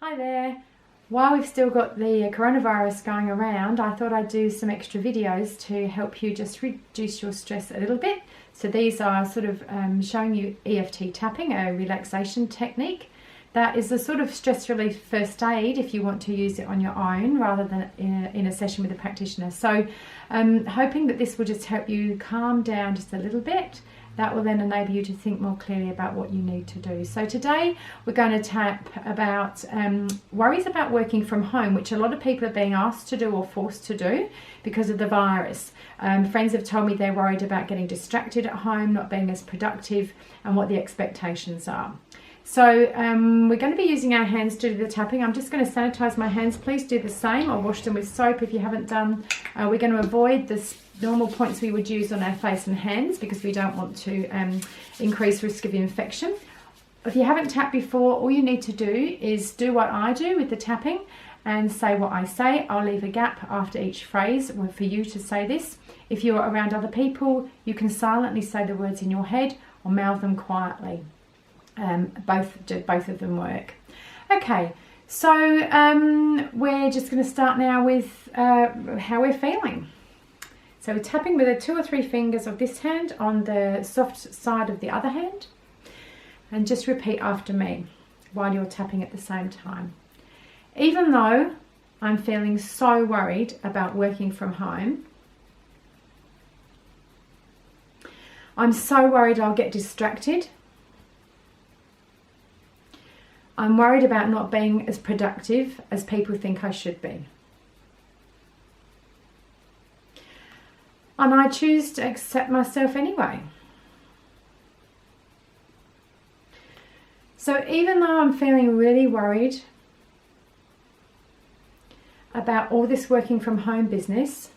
Hi there. While we've still got the coronavirus going around, I thought I'd do some extra videos to help you just reduce your stress a little bit. So these are sort of showing you EFT tapping, a relaxation technique. That is a sort of stress relief first aid if you want to use it on your own rather than in a session with a practitioner. So hoping that this will just help you calm down just a little bit. That will then enable you to think more clearly about what you need to do. So today we're going to tap about worries about working from home, which a lot of people are being asked to do or forced to do because of the virus. Friends have told me they're worried about getting distracted at home, not being as productive, and what the expectations are. So we're going to be using our hands to do the tapping. I'm just going to sanitize my hands. Please do the same or wash them with soap if you haven't done. We're going to avoid the normal points we would use on our face and hands because we don't want to increase risk of infection. If you haven't tapped before, all you need to do is do what I do with the tapping and say what I say. I'll leave a gap after each phrase for you to say this. If you're around other people, you can silently say the words in your head or mouth them quietly. Both of them work. Okay, so we're just going to start now with how we're feeling. So we're tapping with the 2 or 3 fingers of this hand on the soft side of the other hand, and just repeat after me while you're tapping at the same time. Even though I'm feeling so worried about working from home, I'm so worried I'll get distracted. I'm worried about not being as productive as people think I should be. And I choose to accept myself anyway. So even though I'm feeling really worried about all this working from home business,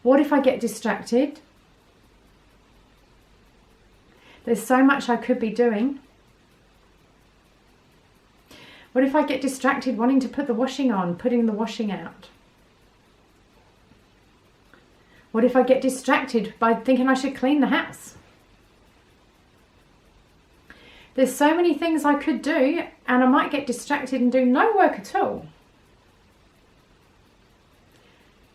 what if I get distracted? There's so much I could be doing. What if I get distracted wanting to put the washing on, putting the washing out? What if I get distracted by thinking I should clean the house? There's so many things I could do, and I might get distracted and do no work at all.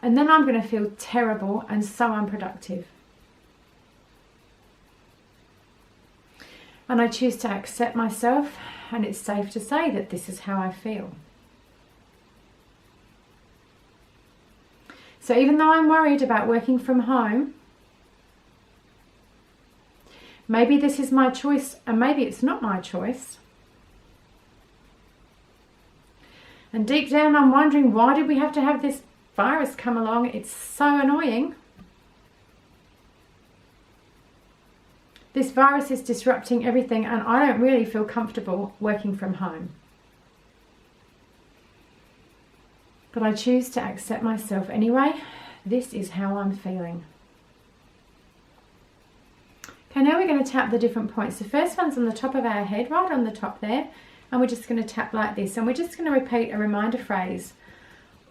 And then I'm going to feel terrible and so unproductive. And I choose to accept myself, and it's safe to say that this is how I feel. So even though I'm worried about working from home, maybe this is my choice and maybe it's not my choice. And deep down I'm wondering, why did we have to have this virus come along? It's so annoying. This virus is disrupting everything and I don't really feel comfortable working from home. But I choose to accept myself anyway. This is how I'm feeling. Okay, now we're going to tap the different points. The first one's on the top of our head, right on the top there. And we're just going to tap like this. And we're just going to repeat a reminder phrase.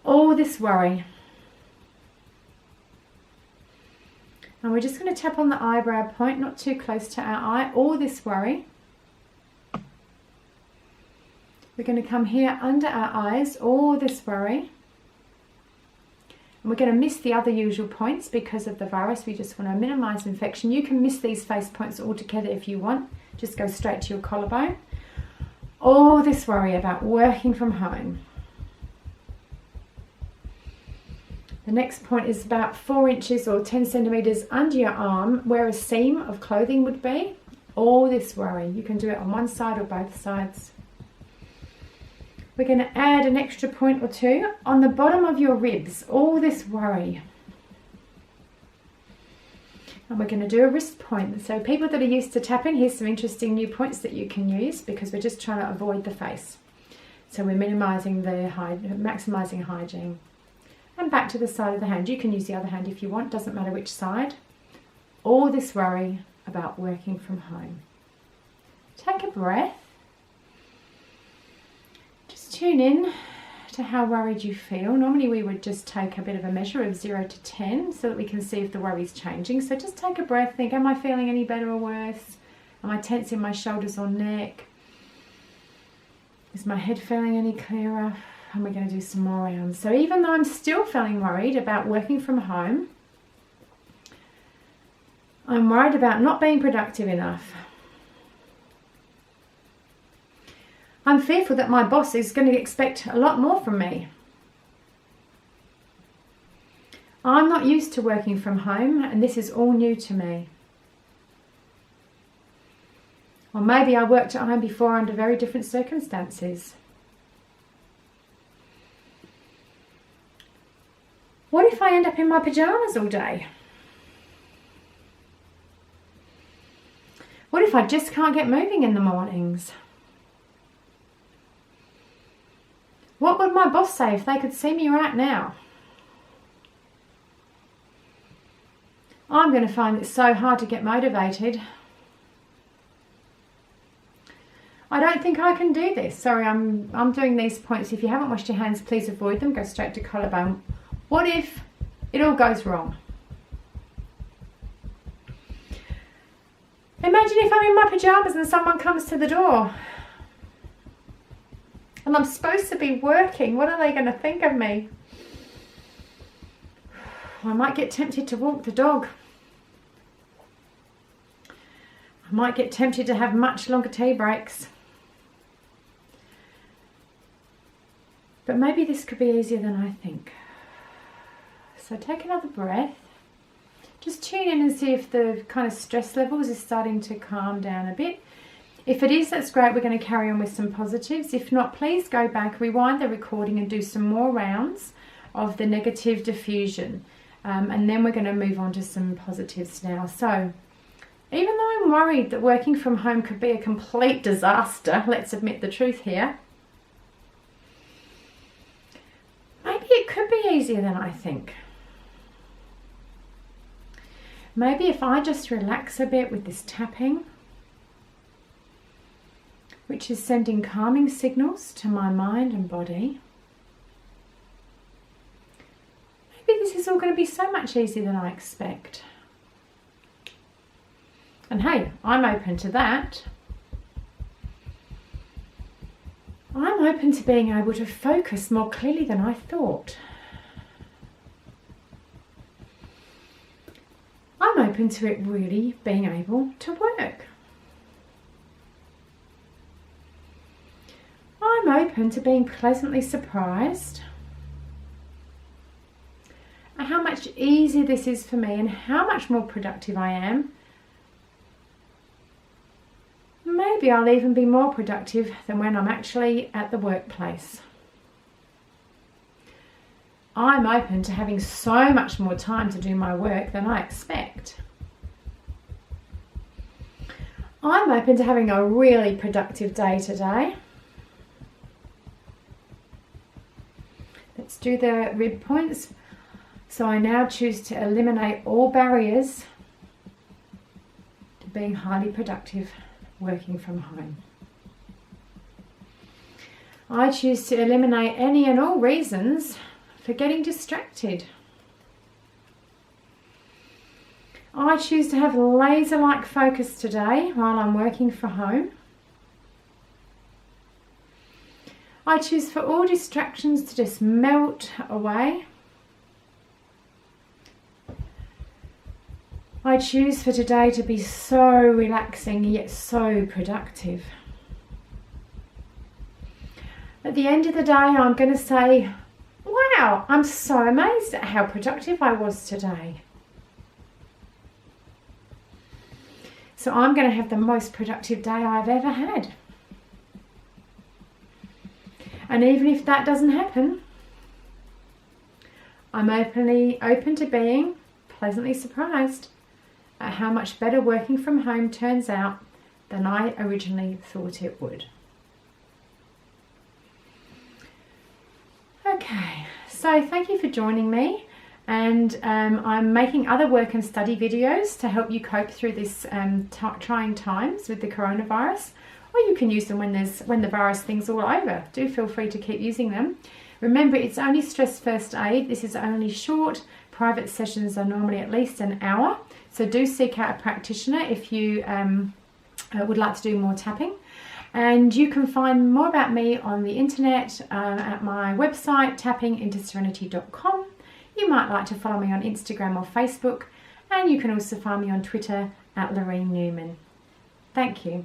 All this worry. And we're just going to tap on the eyebrow point, not too close to our eye. All this worry. We're going to come here under our eyes. All this worry. And we're going to miss the other usual points because of the virus. We just want to minimize infection. You can miss these face points altogether if you want. Just go straight to your collarbone. All this worry about working from home. The next point is about 4 inches or 10 centimeters under your arm where a seam of clothing would be. All this worry. You can do it on one side or both sides. We're going to add an extra point or 2 on the bottom of your ribs. All this worry. And we're going to do a wrist point. So people that are used to tapping, here's some interesting new points that you can use because we're just trying to avoid the face. So we're minimizing maximizing hygiene. And back to the side of the hand. You can use the other hand if you want, doesn't matter which side. All this worry about working from home. Take a breath. Just tune in to how worried you feel. Normally we would just take a bit of a measure of 0 to 10 so that we can see if the worry's changing. So just take a breath, think, am I feeling any better or worse? Am I tensing my shoulders or neck? Is my head feeling any clearer? And we're going to do some more rounds. So even though I'm still feeling worried about working from home, I'm worried about not being productive enough. I'm fearful that my boss is going to expect a lot more from me. I'm not used to working from home, and this is all new to me. Or maybe I worked at home before under very different circumstances. What if I end up in my pajamas all day? What if I just can't get moving in the mornings? What would my boss say if they could see me right now? I'm going to find it so hard to get motivated. I don't think I can do this. Sorry, I'm doing these points. If you haven't washed your hands, please avoid them. Go straight to collarbone. What if it all goes wrong? Imagine if I'm in my pajamas and someone comes to the door and I'm supposed to be working. What are they going to think of me? I might get tempted to walk the dog. I might get tempted to have much longer tea breaks. But maybe this could be easier than I think. So take another breath. Just tune in and see if the kind of stress levels is starting to calm down a bit. If it is, that's great. We're going to carry on with some positives. If not, please go back, rewind the recording and do some more rounds of the negative diffusion. And then we're going to move on to some positives now. So even though I'm worried that working from home could be a complete disaster, let's admit the truth here, maybe it could be easier than I think. Maybe if I just relax a bit with this tapping, which is sending calming signals to my mind and body, maybe this is all going to be so much easier than I expect. And hey, I'm open to that. I'm open to being able to focus more clearly than I thought. I'm open to it really being able to work. I'm open to being pleasantly surprised at how much easier this is for me and how much more productive I am. Maybe I'll even be more productive than when I'm actually at the workplace. I'm open to having so much more time to do my work than I expect. I'm open to having a really productive day today. Let's do the rib points. So I now choose to eliminate all barriers to being highly productive working from home. I choose to eliminate any and all reasons for getting distracted. I choose to have laser-like focus today while I'm working from home. I choose for all distractions to just melt away. I choose for today to be so relaxing yet so productive. At the end of the day, I'm going to say, wow, I'm so amazed at how productive I was today. So I'm going to have the most productive day I've ever had. And even if that doesn't happen, I'm open to being pleasantly surprised at how much better working from home turns out than I originally thought it would. Okay, so thank you for joining me, and I'm making other work and study videos to help you cope through this trying times with the coronavirus, or you can use them when the virus thing's all over. Do feel free to keep using them. Remember, it's only stress first aid. This is only short. Private sessions are normally at least an hour, so do seek out a practitioner if you would like to do more tapping. And you can find more about me on the internet at my website, tappingintoserenity.com. You might like to follow me on Instagram or Facebook, and you can also find me on Twitter at Loreen Newman. Thank you.